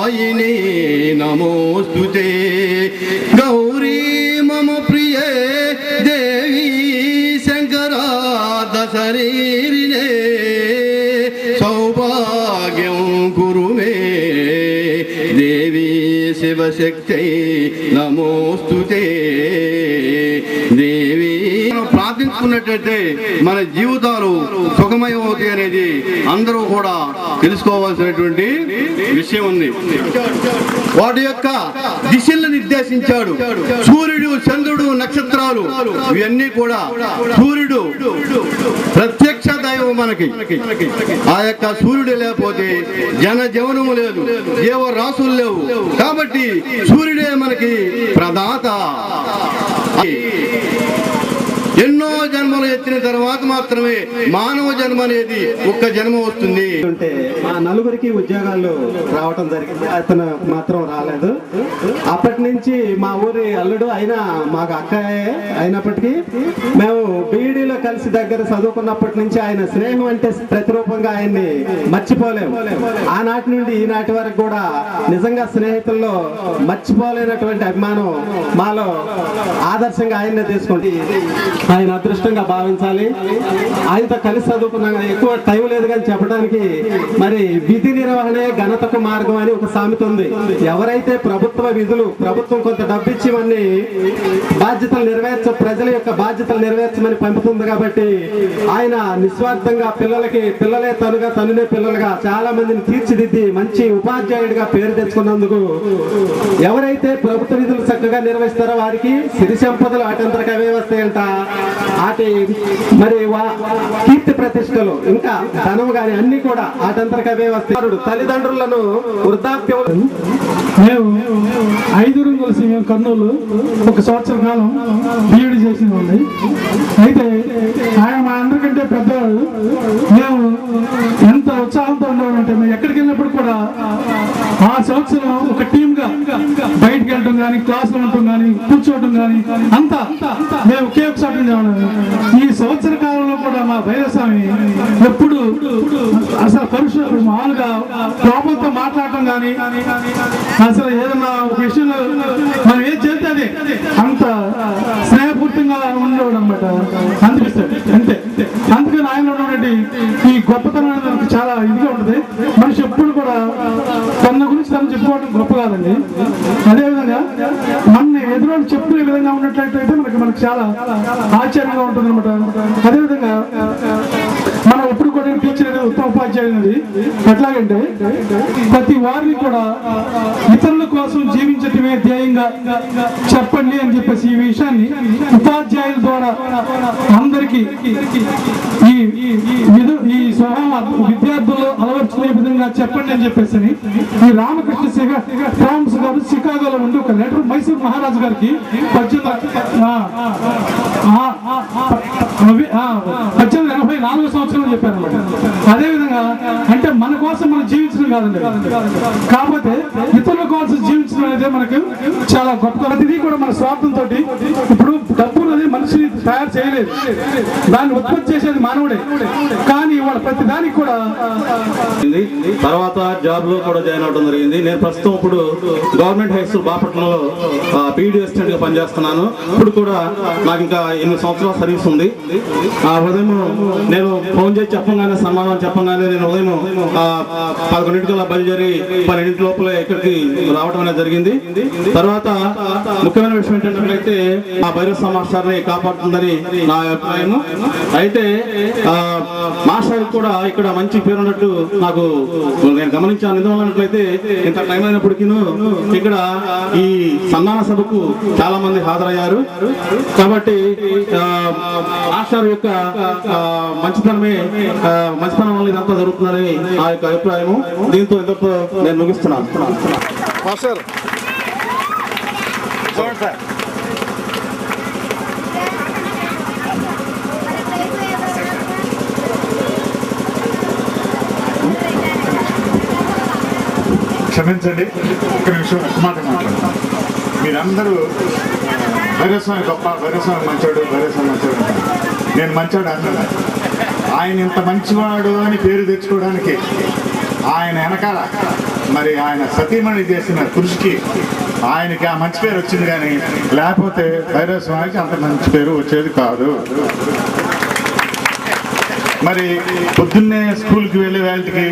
कात्यायिनी नमोस्तुते गौरी मम प्रिये देवी शंकरादशरीरिणे सौभाग्यं कुरु मे देवी शिवशक्त्यै नमोस्तुते देवी ప్రార్థించుకున్నట్లయితే మన జీవితాలు సుఖమయమవుతాయి అనేది అందరూ కూడా తెలుసుకోవాల్సినటువంటి విషయం ఉంది. వాటి యొక్క దిశలను నిర్దేశించాడు. సూర్యుడు, చంద్రుడు, నక్షత్రాలు ఇవన్నీ కూడా సూర్యుడు ప్రత్యక్ష దైవం మనకి. ఆ యొక్క సూర్యుడు లేకపోతే జనజీవనము లేదు, జీవరాశులు లేవు. కాబట్టి సూర్యుడే మనకి ప్రదాత. ఎన్నో జన్మలు ఎత్తిన తర్వాత మాత్రమే మానవ జన్మ అనేది ఒక్క జన్మ వస్తుంది. అంటే మా నలుగురికి ఉద్యోగాలు రావటం జరిగింది, అతను మాత్రం రాలేదు. అప్పటి నుంచి మా ఊరి అల్లుడు అయినా మాకు అక్కయ్యే అయినప్పటికీ మేము బీఈడీలో కలిసి దగ్గర చదువుకున్నప్పటి నుంచి ఆయన స్నేహం అంటే ప్రతిరూపంగా ఆయన్ని మర్చిపోలేము. ఆనాటి నుండి ఈనాటి వరకు కూడా నిజంగా స్నేహితుల్లో మర్చిపోలేనటువంటి అభిమానం మాలో ఆదర్శంగా ఆయన్నే తీసుకుంటే ఆయన అదృష్టంగా భావించాలి. ఆయనతో కలిసి చదువుకున్నాం. ఎక్కువ టైం లేదు కానీ చెప్పడానికి, మరి విధి నిర్వహణే ఘనతకు మార్గం అని ఒక సామెత ఉంది. ఎవరైతే ప్రభుత్వ విధులు, ప్రభుత్వం కొంత డబ్బు ఇచ్చి ఇవన్నీ బాధ్యతలు ప్రజల యొక్క బాధ్యతలు నెరవేర్చమని పంపుతుంది. కాబట్టి ఆయన నిస్వార్థంగా పిల్లలే తనునే పిల్లలుగా చాలా మందిని తీర్చిదిద్ది మంచి ఉపాధ్యాయుడిగా పేరు తెచ్చుకున్నందుకు ఎవరైతే ప్రభుత్వ విధులు చక్కగా నిర్వహిస్తారో వారికి సిరి సంపదలు అటంతరగా అవే వస్తాయంట. ఆటి మరి కీర్తి ప్రతిష్టలు ఇంకా ధనం గాని అన్ని కూడా ఆటంతరగా అవే వస్తాయి. తల్లిదండ్రులను వృద్ధాప్యం మేము 5 కలిసి మేము కర్నూలు 1 సంవత్సర కాలం బీఈడీ చేసిన వాళ్ళు. అయితే ఆయన మా అందరికంటే పెద్దవాళ్ళు. మేము ఎంత ఉత్సాహంతో ఉండేవాళ్ళంటే మేము ఎక్కడికి వెళ్ళినప్పుడు కూడా ఆ సంవత్సరం ఒక టీమ్గా బయటకు వెళ్ళడం కానీ, క్లాసులు ఉండటం కానీ, కూర్చోవడం కానీ అంతా మేము ఒకే ఒకసారి ఉండేవాళ్ళం. ఈ సంవత్సర కాలంలో కూడా మా భైరస్వామి ఎప్పుడు అసలు పరుషులు మామూలుగా కోపంతో మాట్లాడటం కానీ, అసలు ఏదన్నా ఒక విషయంలో మనం ఏం చేస్తే అది అంత స్నేహపూర్తిగా ఉండేవాడు అనమాట అనిపిస్తాడు అంతే. అందుకని ఆయన ఉన్నటువంటి ఈ గొప్పతనం అనేది చాలా ఇదిగా ఉంటుంది. మనిషి ఎప్పుడు కూడా తన గురించి తను చెప్పుకోవడం గొప్ప కాదండి. అదేవిధంగా మన ఎదురు చెప్పుకునే విధంగా ఉన్నట్లయితే మనకు చాలా ఆశ్చర్యంగా ఉంటుంది అనమాట. అదేవిధంగా మనం ఎప్పుడు కూడా టీచర్ అనేది ఉత్తమ ఉపాధ్యాయుడు. ఎట్లాగంటే ప్రతి వారిని కూడా ఇతరుల కోసం జీవించటమే ధ్యేయంగా చెప్పండి అని చెప్పేసి ఈ విషయాన్ని ఉపాధ్యాయుల ద్వారా అందరికీ ఈ స్వభావం విద్యార్థులు అలవర్చుకునే విధంగా చెప్పండి అని చెప్పేసి ఈ రామకృష్ణ ఫ్రామ్స్ గారు చికాగోలో ఉండి ఒక లెటర్ మైసూర్ మహారాజు గారికి 1884 సంవత్సరంలో చెప్పారు అనమాట. అదేవిధంగా అంటే మన కోసం మనం జీవించడం కాదండి, కాకపోతే ఇతరుల కోసం జీవించడం అనేది మనకు చాలా గొప్ప. ఇది కూడా మన స్వార్థంతో ఇప్పుడు డబ్బు అనేది మనిషిని తయారు చేయలేదు, దాన్ని ఉత్పత్తి చేసేది మానవుడే. కానీ వాళ్ళ ప్రతి దానికి కూడా తర్వాత జాబ్ లో కూడా జాయిన్ అవడం జరిగింది. నేను ప్రస్తుతం ఇప్పుడు గవర్నమెంట్ హై స్కూల్ బాపట్లలో పీఈడీ అసిస్టెంట్ గా పనిచేస్తున్నాను. ఇప్పుడు కూడా నాకు ఇంకా 8 సంవత్సరాల సర్వీస్ ఉంది. ఆ ఉదయం నేను ఫోన్ చేసి చెప్పగానే, సన్మానం చెప్పగానే నేను ఉదయం 11 బయలుదేరి 12 లోపల ఇక్కడికి రావడం అనేది జరిగింది. తర్వాత ముఖ్యమైన విషయం ఏంటంటే ఆ భైరవ మాస్టర్ని కాపాడుతుందని నా అభిప్రాయం. అయితే మాస్టర్ కూడా ఇక్కడ మంచి పేరు ఉన్నట్టు నాకు నేను గమనించాను. ఎందువల్లనట్లయితే ఇంత టైం అయినప్పటికీ ఇక్కడ ఈ సన్మాన సభకు చాలా మంది హాజరయ్యారు. కాబట్టి మాస్టర్ యొక్క మంచితనం వల్ల ఇదంతా జరుగుతుందని నా యొక్క అభిప్రాయము. దీంతో ఇంతతో నేను ముగిస్తున్నాను. క్షమించండి, ఒక్క నిమిషం మాట మాట్లాడతాను. మీరందరూ భైరస్వామి గొప్ప, భైరస్వామి మంచోడు, భైరస్వామి మంచోడు. నేను మంచోడు అన్నాను. ఆయన ఇంత మంచివాడు అని పేరు తెచ్చుకోవడానికి ఆయన వెనకాల మరి ఆయన సతీమణి చేసిన కృషికి ఆయనకి ఆ మంచి పేరు వచ్చింది, కానీ లేకపోతే భైరవ స్వామికి అంత మంచి పేరు వచ్చేది కాదు. మరి పొద్దున్నే స్కూల్కి వెళ్ళే వాళ్ళకి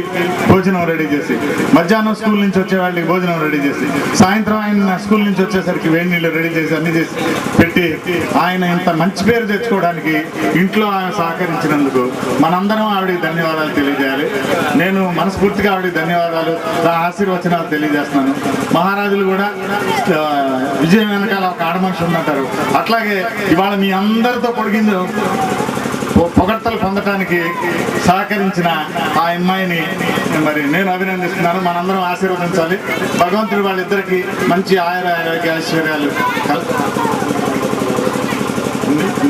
భోజనం రెడీ చేసి, మధ్యాహ్నం స్కూల్ నుంచి వచ్చే వాళ్ళకి భోజనం రెడీ చేసి, సాయంత్రం ఆయన స్కూల్ నుంచి వచ్చేసరికి వేడి నీళ్ళు రెడీ చేసి అన్ని చేసి పెట్టి ఆయన ఇంత మంచి పేరు తెచ్చుకోవడానికి ఇంట్లో ఆయన సహకరించినందుకు మనందరం ఆవిడకి ధన్యవాదాలు తెలియజేయాలి. నేను మనస్ఫూర్తిగా ఆవిడకి ధన్యవాదాలు, నా ఆశీర్వచనాలు తెలియజేస్తున్నాను. మహారాజులు కూడా విజయం వెనకాల ఒక ఆడమనిషి ఉందంటారు. అట్లాగే ఇవాళ మీ అందరితో పొగడ్తలు పొందటానికి సహకరించిన ఆ అమ్మాయిని మరి నేను అభినందిస్తున్నాను. మనందరం ఆశీర్వదించాలి. భగవంతుడు వాళ్ళిద్దరికి మంచి ఆరోగ్య ఐశ్వర్యాలు.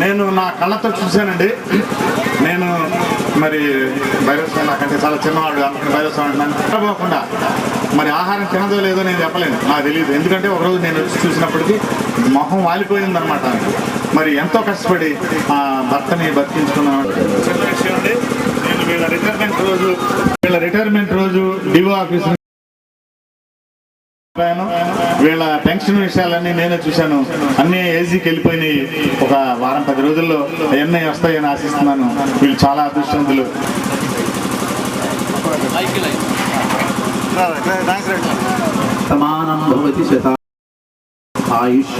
నేను నా కళ్ళతో చూశానండి. నేను మరి భైరవ స్వామి నాకంటే చాలా చిన్నవాడు, భైరవ స్వామి నన్ను నిద్రపోకుండా మరి ఆహారం తినదో లేదో నేను చెప్పలేను, నాకు తెలియదు. ఎందుకంటే ఒకరోజు నేను వచ్చి చూసినప్పటికీ మొహం వాలిపోయిందనమాట. మరి ఎంతో కష్టపడి ఆ భర్తని బతికించుకున్నాను. చిన్న విషయం అండి, నేను వీళ్ళ రిటైర్మెంట్ రోజు డివో ఆఫీస్ వీళ్ళ పెన్షన్ విషయాలన్నీ నేనే చూశాను. అన్ని ఏజీకి వెళ్ళిపోయినాయి. ఒక వారం 10 రోజుల్లో అవన్నీ వస్తాయని ఆశిస్తున్నాను. వీళ్ళు చాలా అదృష్టవంతులు. సమానం భవతి శత ఆయుష్.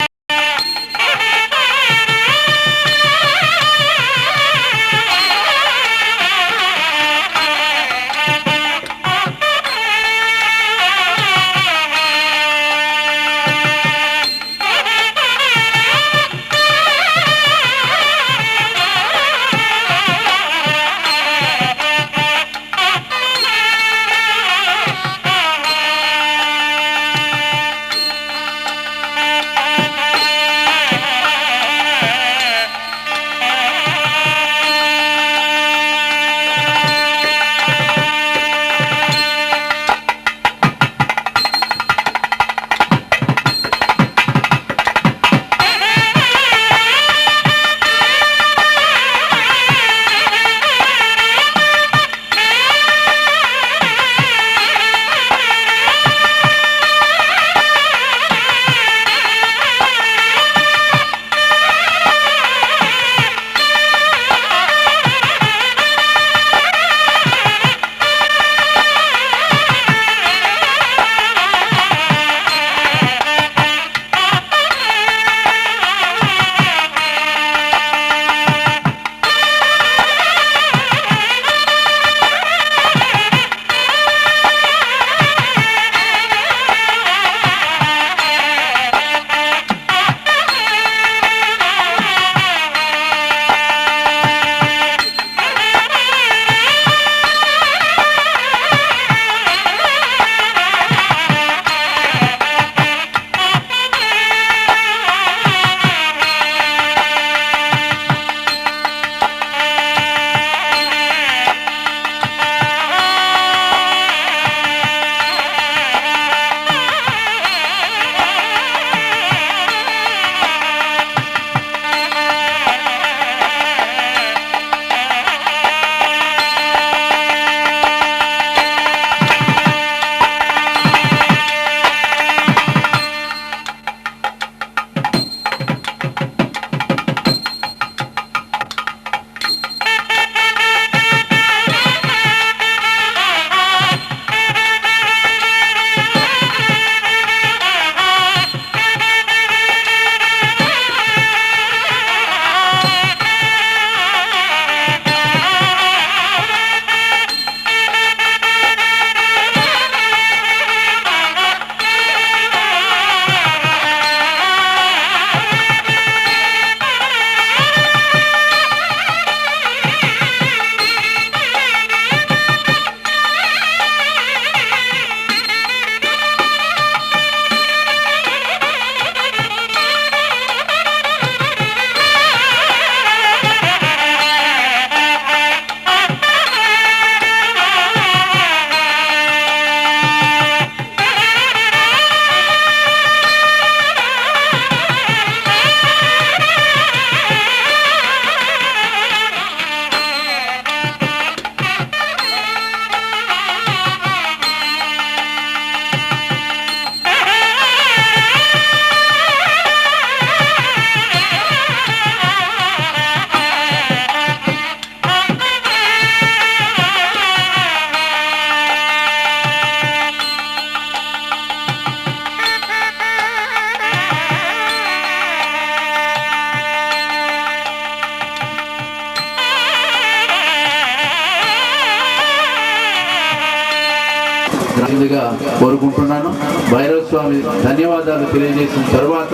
భైరవ స్వామి ధన్యవాదాలు తెలియజేసిన తర్వాత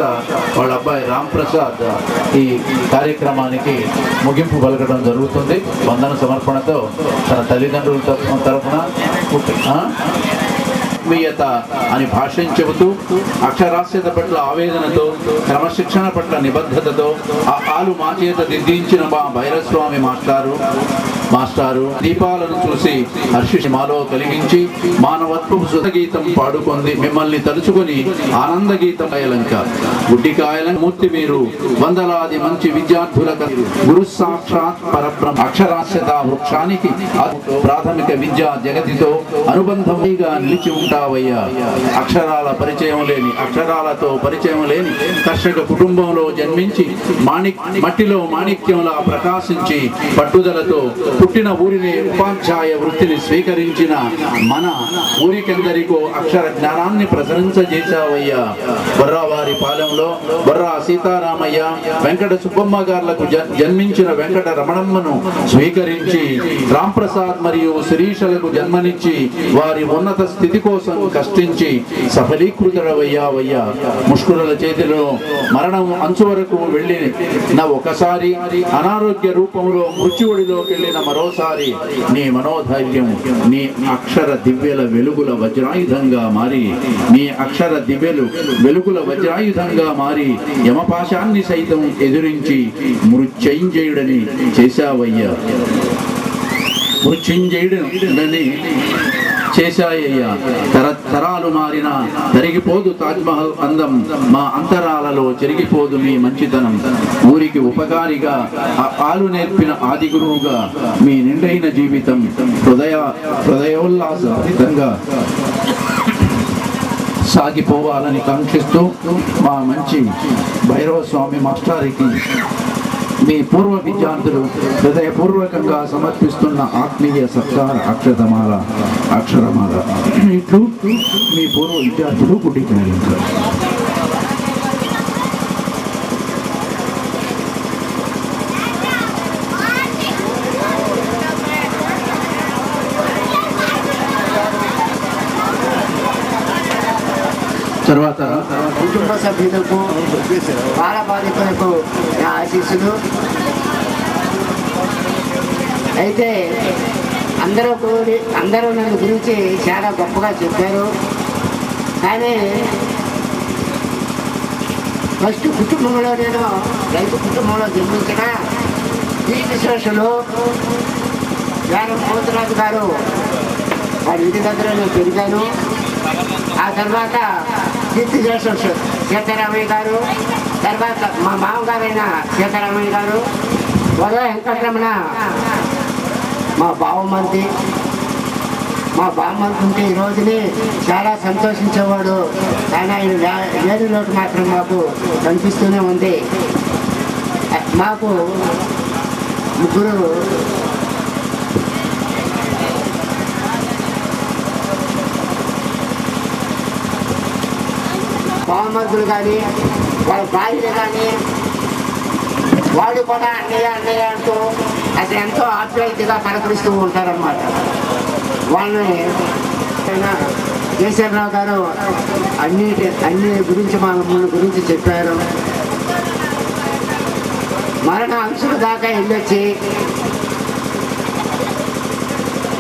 వాళ్ళ అబ్బాయి రామ్ ప్రసాద్ ఈ కార్యక్రమానికి ముగింపు పలకడం జరుగుతుంది. వందన సమర్పణతో తన తల్లిదండ్రుల తరఫున ఆత్మీయత అని భాష్యం చెబుతూ అక్షరాస్యత పట్ల ఆవేదనతో, క్రమశిక్షణ పట్ల నిబద్ధతతో ఆలు మా చేత దిద్దించిన మా భైరస్వామి మాస్టారు దీపాలను చూసి హర్షి మాలో కలిగించి మానవత్వపు సుధగీతం పాడుకుంది. మిమ్మల్ని తలుచుకొని ఆనంద గీతం కాయలంక గుడ్డికాయల మూర్తి మీరు వందలాది మంచి విద్యార్థుల గురు సాక్షాత్ పరబ్రహ్మ అక్షరాస్యత వృక్షానికి ప్రాథమిక విద్యా జగతితో అనుబంధంగా నిలిచి ఉంటావయ్యా. అక్షరాలతో పరిచయం లేని కర్షక కుటుంబంలో జన్మించి మట్టిలో మాణిక్యంలా ప్రకాశించి పట్టుదలతో పుట్టిన ఊరిని ఉపాధ్యాయ వృత్తిని స్వీకరించిన మన ఊరికెందరికో అక్షర జ్ఞానాన్ని ప్రసరించజేశావయ్యా. బొర్రావారి పాలెంలో బొర్రా సీతారామయ్య, వెంకట సుబ్బమ్మ గారులకు జన్మించిన వెంకట రమణమ్మను స్వీకరించి రాంప్రసాద్ మరియు శిరీషలకు జన్మనిచ్చి వారి ఉన్నత స్థితి కోసం కష్టించి సఫలీకృతుడవయ్యావయ్యా. ముష్కరుల చేతిలో మరణం అంచు వరకు వెళ్ళిన ఒకసారి, అనారోగ్య రూపంలో మృత్యువుడిలోకి వెళ్ళిన మరోసారి నీ మనోధైర్యం నీ అక్షర దివ్యల వెలుగుల వజ్రాయుధంగా మారి యమపాశాన్ని సైతం ఎదురించి మృత్యుంజయుడని చేశావయ్యా. చేశాయ్యా. తరాలు మారినా తరిగిపోదు తాజ్మహల్ అందం, మా అంతరాలలో చెరిగిపోదు మీ మంచితనం. ఊరికి ఉపకారిగా ఆలు నేర్పిన ఆది గురువుగా మీ నిండైన జీవితం హృదయోల్లాసంగా సాగిపోవాలని కాంక్షిస్తూ మా మంచి భైరవ స్వామి మాస్టారికి మీ పూర్వ విద్యార్థులు హృదయపూర్వకంగా సమర్పిస్తున్న ఆత్మీయ సత్కార అక్షరమాల ఇట్లు మీ పూర్వ విద్యార్థులు గుడ్డికాయలంక. తర్వాత కుటుంబ సభ్యులకు బాలబాలికలకు నా ఆశీస్సులు. అయితే అందరూ నన్ను గురించి చాలా గొప్పగా చెప్పారు. కానీ ఫస్ట్ కుటుంబంలో నేను రైతు కుటుంబంలో జన్మించిన కీర్తి శేషులు వేరం పోతురాజు గారు వారి ఇంటి దగ్గర నేను పెరిగాను. ఆ తర్వాత కీర్తి శేషులు సీతారామయ్య గారు, తర్వాత మా మామగారైన సీతారామయ్య గారు, వరద వెంకటరమణ మా బావమర్ది ఉంటే ఈ రోజుని చాలా సంతోషించేవాడు. కానీ ఆయన లేని లోటు మాత్రం మాకు కనిపిస్తూనే ఉంది. మాకు ముగ్గురు బావమర్దులు కానీ వాళ్ళ భార్యలు కానీ వాళ్ళు కూడా అన్నయ్య అంటూ అసలు ఎంతో ఆప్యాయతగా పలకరిస్తూ ఉంటారన్నమాట. వాళ్ళని కేసీఆర్రావు గారు అన్ని గురించి మా గురించి చెప్పారు. మరణ అంశుల దాకా వెళ్ళొచ్చి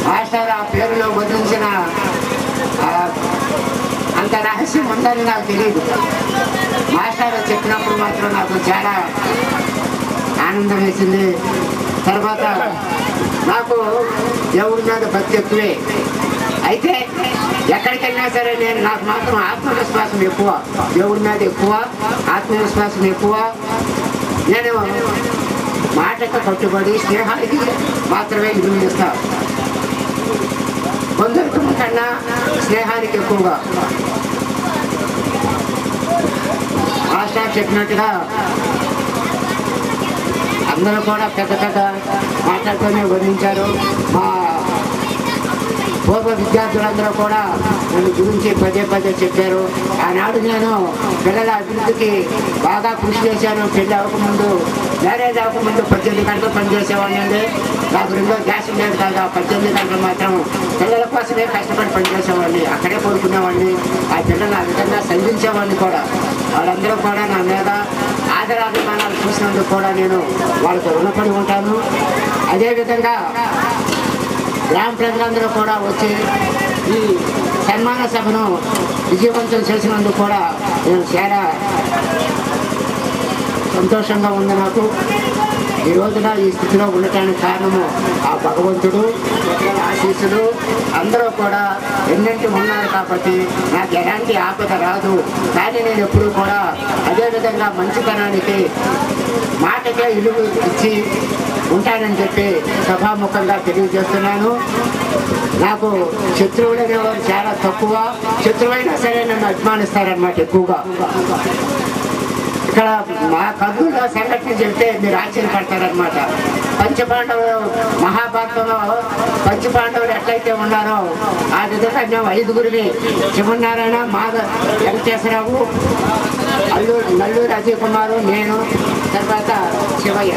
మాస్టర్ ఆ పేరులో బదిలించిన అంత రహస్యం ఉందని నాకు తెలియదు. మాస్టర్ చెప్పినప్పుడు మాత్రం నాకు చాలా ఆనందం వేసింది. తర్వాత నాకు దేవుడి మీద భక్తి ఎక్కువే. అయితే ఎక్కడికి వెళ్ళినా సరే నాకు మాత్రం ఆత్మవిశ్వాసం ఎక్కువ, దేవుడి మీద ఎక్కువ ఆత్మవిశ్వాసం ఎక్కువ. నేను మాటకు కట్టుబడి స్నేహానికి మాత్రమే విలువిస్తాను. కొందరికి కన్నా స్నేహానికి ఎక్కువగా. మాస్టర్ చెప్పినట్టుగా అందరూ కూడా పెద్ద మాటలతోనే వర్ణించారు. మా పూర్వ విద్యార్థులందరూ కూడా నన్ను గురించి పదే చెప్పారు. ఆనాడు నేను పిల్లల అభివృద్ధికి బాగా కృషి చేశాను. పెళ్ళి అవ్వకముందు, మ్యారేజ్ అవ్వకముందు 18 గంటలు పనిచేసేవాడిని అండి. నాకు రెండో గ్యాస్ ఉండేది కాగా 18 గంటలు మాత్రం పిల్లల కోసమే కష్టపడి పనిచేసేవాడిని, అక్కడే పడుకునేవాడిని. ఆ పిల్లలు ఆ విధంగా సంధించేవాడిని కూడా. వాళ్ళందరూ కూడా నా మీద ఆదరాభిమానాలు చూసినందుకు కూడా నేను వాళ్ళకి రుణపడి ఉంటాను. అదేవిధంగా గ్రామ ప్రజలందరూ కూడా వచ్చి ఈ సన్మాన సభను విజయవంతం చేసినందుకు కూడా నేను చాలా సంతోషంగా ఉంది. నాకు ఈ రోజున ఈ స్థితిలో ఉండటానికి కారణము ఆ భగవంతుడు, పెద్దల ఆశీస్సులు అందరూ కూడా ఎన్నింటి ఉన్నారు కాబట్టి నాకు ఎలాంటి ఆపద రాదు. కానీ నేను ఎప్పుడు కూడా అదేవిధంగా మంచితనానికి మాటకే విలువ ఇచ్చి ఉంటానని చెప్పి సభాముఖంగా తెలియజేస్తున్నాను. నాకు శత్రువులు అనేవారు చాలా తక్కువ, శత్రువైనా సరే నన్ను అభిమానిస్తారన్నమాట ఎక్కువగా. ఇక్కడ మా కర్నూలులో సంఘటన చెప్తే మీరు ఆశ్చర్యపడతారనమాట. పంచపాండవులు మహాభారతంలో పంచపాండవులు ఎట్లయితే ఉన్నారో ఆ విధంగా మేము 5గురిని శివనారాయణ, వెంకటేశ్వరరావు, నల్లూరు అజయ్ కుమారు, నేను, తర్వాత శివయ్య,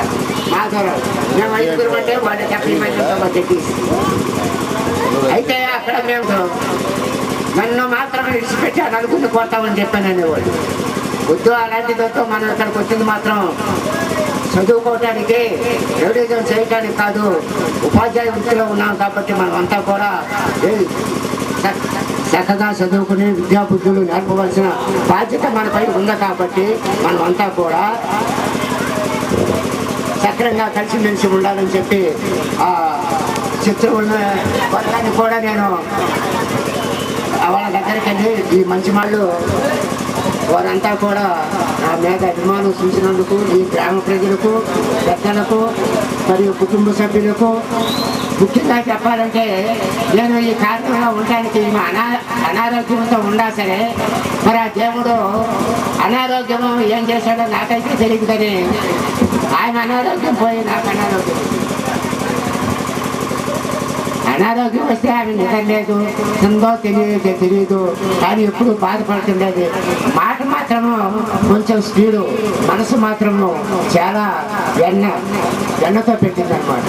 మాధవరావు, మేము 5గురు అంటే వాళ్ళు 70 మంది. అయితే అక్కడ మేము నన్ను మాత్రం విడిచిపెట్టి ఆ నలుగురిని కొడతామని చెప్పాను అనేవాళ్ళు. వద్దు, అలాంటితో మనం ఇక్కడికి వచ్చింది మాత్రం చదువుకోవటానికి, రౌడీజం చేయటానికి కాదు, ఉపాధ్యాయ వృత్తిలో ఉన్నాం కాబట్టి మనం అంతా కూడా చక్కగా చదువుకుని విద్యాబుద్ధులు నేర్పవలసిన బాధ్యత మనపై ఉంది. కాబట్టి మనం అంతా కూడా సక్రంగా కలిసిమెలిసి ఉండాలని చెప్పి ఆ శత్రువుల వర్గాన్ని కూడా నేను వాళ్ళ దగ్గరికి వెళ్ళి ఈ మంచి వాళ్ళు వారంతా కూడా నా మీద అభిమానం చూసినందుకు ఈ గ్రామ ప్రజలకు, పెద్దలకు మరియు కుటుంబ సభ్యులకు ముఖ్యంగా చెప్పాలంటే నేను ఈ కార్యక్రమంలో ఉండడానికి అనారోగ్యంతో ఉన్నా సరే మరి ఆ దేవుడు అనారోగ్యం ఏం చేశాడో నాకైతే తెలియదు. కానీ ఆయన అనారోగ్యం పోయి నాకు అనారోగ్యం వస్తే ఆమె నిద్రలేదు, ఉందో తెలియదు. కానీ ఎప్పుడు బాధపడుతుండేది. మాట మాత్రము కొంచెం స్పీడు, మనసు మాత్రము చాలా వెన్నతో పెట్టిందనమాట.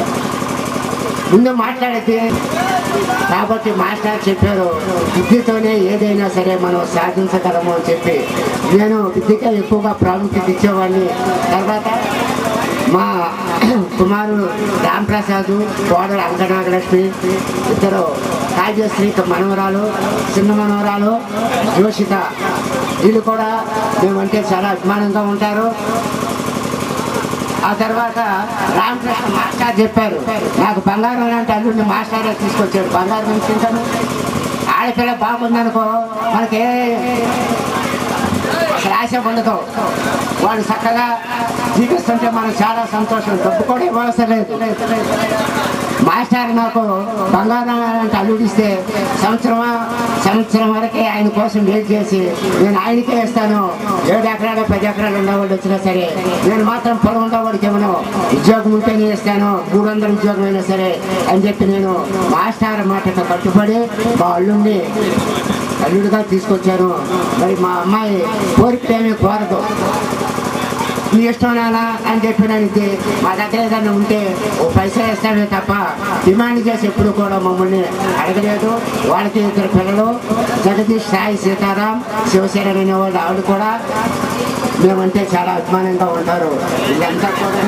ముందు మాట్లాడితే కాబట్టి మాస్టర్ చెప్పారు విద్యతోనే ఏదైనా సరే మనం సాధించగలము అని చెప్పి నేను విద్యకే ఎక్కువగా ప్రాముఖ్యత ఇచ్చేవాడిని. తర్వాత మా కుమారుడు రాంప్రసాద్, కోడలు అంకనాగలక్ష్మి, ఇద్దరు కావ్యశ్రీ మనవరాలు, చిన్న మనవరాలు జోషిత, వీళ్ళు కూడా మేమంటే చాలా అభిమానంగా ఉంటారు. ఆ తర్వాత రామకృష్ణ మాస్టర్ చెప్పారు నాకు బంగారం లాంటి అల్లుడిని మాస్టరే తీసుకొచ్చాడు. బంగారం నుంచి తింటాను, ఆడపిల్ల బాగుందనుకో మనకి అసలు ఆశ ఉండదు. వాడు చక్కగా జీవిస్తుంటే మనకు చాలా సంతోషం. డబ్బు కూడా ఇవ్వాల్సిన లేదు. మాస్టర్ నాకు బంగారం లాంటి అల్లుడిస్తే సంవత్సరం వరకే ఆయన కోసం వెయిట్ చేసి నేను ఆయనకే ఇస్తాను. 7 ఎకరాలు 10 ఎకరాలు ఉన్నవాళ్ళు వచ్చినా సరే నేను మాత్రం పొలం ఉన్నవాడికి ఏమో ఉద్యోగం ఉంటేనే ఇస్తాను, 300 ఉద్యోగం అయినా సరే అని చెప్పి నేను మాస్టర్ మాటతో కట్టుబడి మా అల్లుడిగా తీసుకొచ్చాను. మరి మా అమ్మాయి కోరికలేమీ కోరదు, నీ ఇష్టం నానా అని చెప్పినానికి మా దగ్గర ఏదైనా ఉంటే ఓ పైసా ఇస్తామే తప్ప డిమాండ్ చేసి ఎప్పుడు కూడా మమ్మల్ని అడగలేదు. వాళ్ళకి 2 పిల్లలు, జగదీష్, సాయి, సీతారాం, శివశరణ్ అనేవాళ్ళు. ఆవిడ కూడా మేమంటే చాలా అభిమానంగా ఉంటారు. ఇదంతా కూడా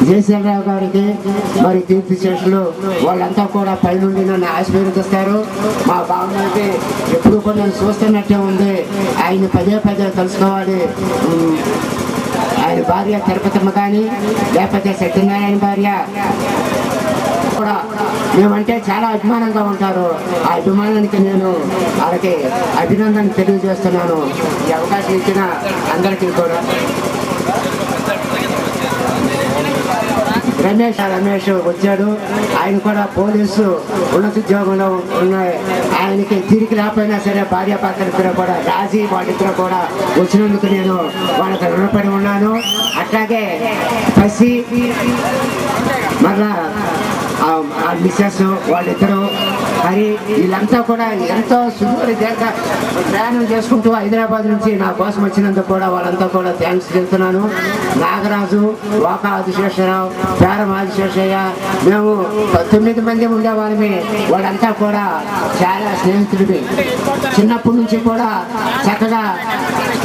జయశ్రీరావు గారికి మరి కీర్తిశేషులు వాళ్ళంతా కూడా పైనుండి నన్ను ఆశీర్వదిస్తారు. మా బావనైతే ఎప్పుడు కూడా నేను చూస్తున్నట్టే ఉంది. ఆయన పదే కలుసుకోవాలి. ఆయన భార్య తిరుపతమ్మ కానీ లేకపోతే సత్యనారాయణ భార్య కూడా మేమంటే చాలా అభిమానంగా ఉంటారు. ఆ అభిమానానికి నేను వాళ్ళకి అభినందన తెలియజేస్తున్నాను. ఈ అవకాశం ఇచ్చిన అందరికీ కూడా. రమేష్ వచ్చాడు. ఆయన కూడా పోలీసు ఉన్నతోద్యోగంలో ఉన్నాయి. ఆయనకి తిరిగి రాకపోయినా సరే భార్యాభర్తలిద్దరూ కూడా రాజీ వాళ్ళిద్దరూ కూడా వచ్చినందుకు నేను వాళ్ళకి రుణపడి ఉన్నాను. అట్లాగే పసి మళ్ళా మిస్సెస్ వాళ్ళిద్దరూ మరి వీళ్ళంతా కూడా ఎంతో సుదూర దీర్ఘ ప్రయాణం చేసుకుంటూ హైదరాబాద్ నుంచి నా కోసం వచ్చినందుకు కూడా వాళ్ళంతా కూడా థ్యాంక్స్ చెప్తున్నాను. నాగరాజు, వాకా ఆదిశేషరావు, పేరం ఆదిశేషయ్య, మేము 9 మంది ఉండేవాళ్ళమి. వాళ్ళంతా కూడా చాలా స్నేహితుడివి. చిన్నప్పటి నుంచి కూడా చక్కగా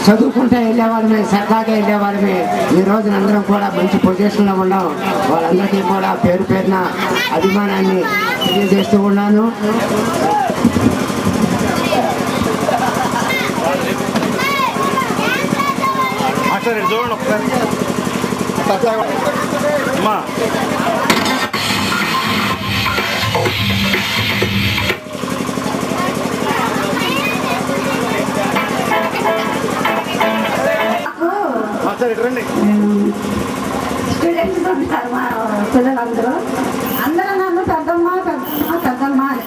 చదువుకుంటూ వెళ్ళేవాళ్ళమే, సరదాగా వెళ్ళేవాళ్ళమే. ఈ రోజున అందరం కూడా మంచి పొజిషన్లో ఉన్నాం. వాళ్ళందరికీ కూడా పేరు పేరున అభిమానాన్ని తెలియజేస్తూ ఉన్నాను. చూడండి ఒకసారి స్టూడెంట్స్ ఉంటారు మా పిల్లలందరూ. అందరూ నన్ను పెద్దమ్మ పెద్దమ్మ పెద్దమ్మ అని.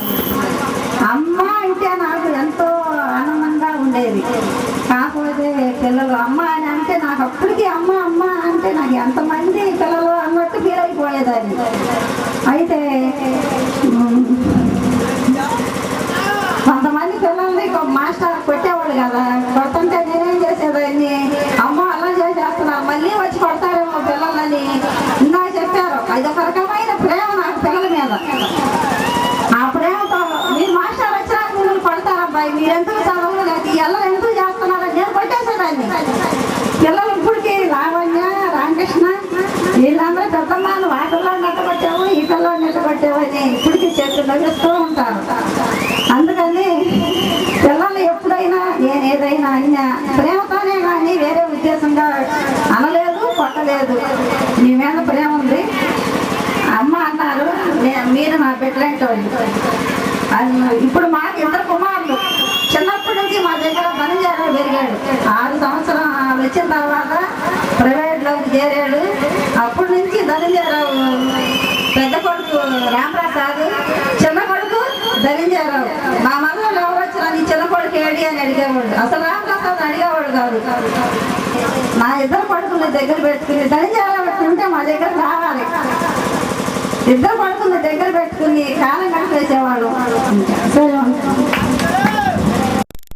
అమ్మ అంటే నాకు ఎంతో ఆనందంగా ఉండేది. కాకపోతే పిల్లలు అమ్మ అని అంటే నాకు అప్పటికి అమ్మ అమ్మ అంటే నాకు ఎంతమంది పిల్లలు అన్నట్టు ఫీల్ అయిపోయేదాన్ని. అయితే కొంతమంది పిల్లల్ని మాస్టర్ కొట్టేవాళ్ళు కదా, కొడుతుంటే నేనేం చేసేదాన్ని, అమ్మ అలా చేసేస్తున్నారు మళ్ళీ వచ్చి కొడతారేమో పిల్లలని ఇంకా చెప్పారు. అదొక రకమైన ప్రేమ నాకు పిల్లల మీద. ఆ ప్రేమతో మీరు మాస్టర్ వచ్చినా మిమ్మల్ని కొడతారబ్బాయి, మీరు ఎందుకు చదవలేదు, ఎలా ఎందుకు చేస్తున్నారని నేను కొట్టేసేదాన్ని. పిల్లలు ఇప్పటికీ లావణ్య, రామకృష్ణ వీళ్ళందరూ పెద్దమ్మాను వాటిల్లో నెట్టగొట్టాము, ఈ పిల్లలు నెట్టగొట్టామని ఇప్పటికీ చేతులు నవ్విస్తూ ఉంటారు. అందుకని పిల్లలు ఎప్పుడైనా నేను ఏదైనా అయినా ప్రేమతోనే కానీ వేరే ఉద్దేశంగా అనలేదు, కొట్టలేదు. మీ మీద ప్రేమ ఉంది. అమ్మ అన్నారు మీరు నా బిడ్డలంటే ఇప్పుడు మాకు 2 కుమారులు. చిన్నప్పటి నుంచి మా దగ్గర ధనంజయరావు పెరిగాడు. 6 సంవత్సరాలు వచ్చిన తర్వాత ప్రైవేట్లోకి చేరాడు. అప్పటి నుంచి ధనంజయరావు పెద్ద కొడుకు రామప్రసాద్, చిన్న కొడుకు ధనంజయరావు. మా మదలు ఎవరు వచ్చినా నీ చిన్న కొడుకు ఏడి అని అడిగేవాడు. అసలు రామప్రసాద్ అడిగేవాడు కాదు. మా 2 కొడుకుని దగ్గర పెట్టుకుని ధనంజయరావు పెట్టుకుంటే మా దగ్గర రావాలి. 2 కొడుకుని దగ్గర పెట్టుకుని కాలం కట్టేసేవాడు.